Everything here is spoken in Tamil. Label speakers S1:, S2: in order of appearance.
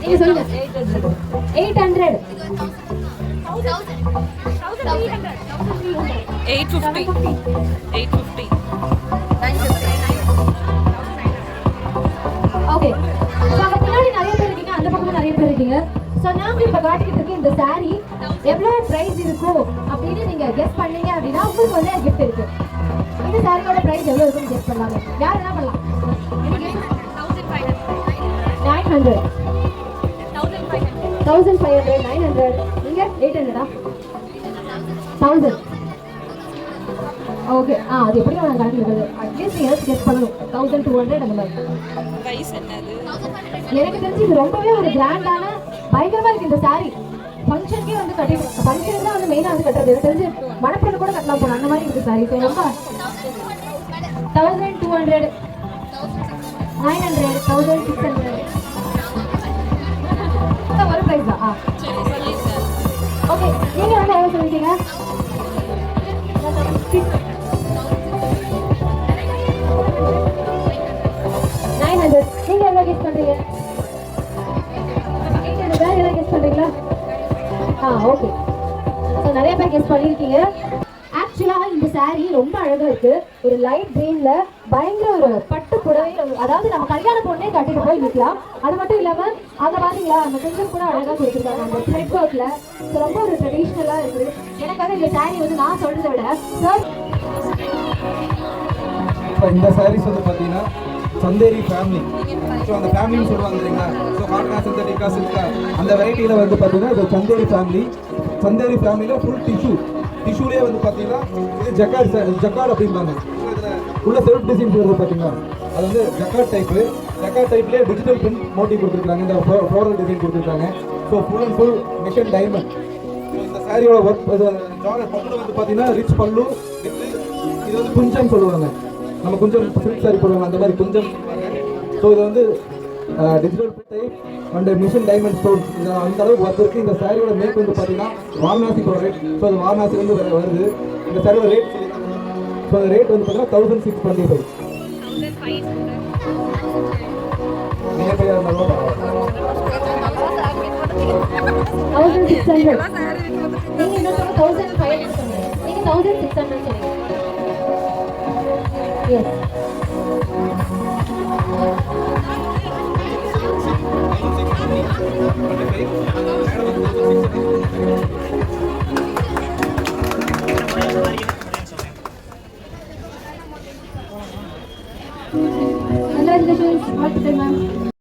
S1: நீங்க சொல்லுங்க. 800.
S2: 850. 850.
S1: ஓகே. சோ அங்க பின்னாடி நிறைய பேர் இருக்கீங்க, அந்த பக்கமும் நிறைய பேர் இருக்கீங்க. சோ நாங்க இப்ப காட்டிட்டு இருக்க இந்த saree எவ்வளவு பிரைஸ் இருக்கும் அப்படின்னு நீங்க கெஸ் பண்ணீங்க அப்படின்னா உங்களுக்கு வந்து gift இருக்கு. இந்த சாரியோட பிரைஸ் எவ்வளவு இருக்குன்னு கெஸ் பண்ணலாங்க. யார் என்ன பண்ணலாம்? 900. 1500. 900. நீங்க 800 1000. ஓகே. அது எப்படி நான் கால்குலேட் அட்லீஸ்ட் நீங்க கெஸ் பண்ணணும். 1200 அந்த மாதிரி.
S2: பிரைஸ் என்னது?
S1: எனக்கு தெரிஞ்சு இது ரொம்பவே ஒரு கிராண்டான பயங்கரமா இருக்கு இந்த saree. ஃபங்க்ஷனுக்கே வந்து கட்டி ஃபங்க்ஷனுக்கு தான் வந்து மெயினா வந்து கட்டுறது. எனக்கு தெரிஞ்சு மணப்பெண்ணு கூட கட்டலாம் போல அந்த மாதிரி இருக்கு saree. ஸோ ரொம்ப 1200, 900, 1600. ஒரு பிரைஸ் தான். ஓகே, நீங்க வந்து எவ்வளவு சொல்லிட்டீங்க? 900. நீங்க எவ்வளவு கெஸ் பண்றீங்க? 800. வேற எவ்வளவு கெஸ் பண்றீங்களா? ஓகே. ஸோ நிறைய பேர் கெஸ் பண்ணியிருக்கீங்க. ஆக்சுவலா இந்த saree ரொம்ப அழகா இருக்கு. ஒரு லைட் கிரீன்ல பயங்கர ஒரு பட்டு புடவை, அதாவது நம்ம கல்யாண பொண்ணே கட்டிட்டு போய் நிற்கலாம். அது மட்டும் இல்லாம அங்க பாத்தீங்களா அந்த கொஞ்சம் கூட அழகா கொடுத்துருக்காங்க அந்த த்ரெட் ஒர்க்ல. ரொம்ப ஒரு ட்ரெடிஷ்னலா இருக்கு. எனக்காக இந்த saree வந்து நான் சொல்றதை விட சார்
S3: இந்த சாரீஸ் வந்து பார்த்தீங்கன்னா சந்தேரி ஃபேமிலி. ஸோ அந்த ஃபேமிலின்னு சொல்லுவாங்க இல்லைங்களா? ஸோ காட்டனா சிந்தட்டிக்கா சில்கா அந்த வெரைட்டியில் வந்து பார்த்தீங்கன்னா இது சந்தேரி ஃபேமிலி. சந்தேரி ஃபேமிலியில் ஃபுல் டிஷ்யூலேயே வந்து பார்த்தீங்கன்னா இது ஜக்கார்ட் அப்படிம்பாங்க. உள்ள செல்ஃப் டிசைன்ஸ் வருது பார்த்தீங்களா, அது வந்து ஜக்கார்ட் டைப்லேயே டிஜிட்டல் பிரிண்ட் மோட்டிவ் கொடுத்துருக்காங்க. இந்த ஃப்ளோரல் டிசைன் கொடுத்துருக்காங்க. So full and full mission diamond. இந்த சாரியோட ஒர்க் பல்லு வந்து பார்த்தீங்கன்னா ரிச் பல்லு. இது வந்து குஞ்சம் சொல்லுவாங்க, நம்ம கொஞ்சம் சில்க் சாரி போடுவாங்க அந்த மாதிரி கொஞ்சம். ஸோ இது வந்து digital type and mission diamond stones அந்த அளவுக்கு ஒர்க் இருக்குது. இந்த சாரியோட மேக் வந்து பார்த்தீங்கன்னா வாரணாசி ப்ராடக்ட். ஸோ அது வாரணாசி வந்து வருது. இந்த சாரியோட ரேட் ஸோ அந்த ரேட் வந்து பார்த்தீங்கன்னா 1625. நீங்கள் போய் அந்த
S1: 1600. நீங்க என்ன சொன்ன 1500 சொன்னீங்க. நீங்க 1600 சொன்னீங்க. எஸ்.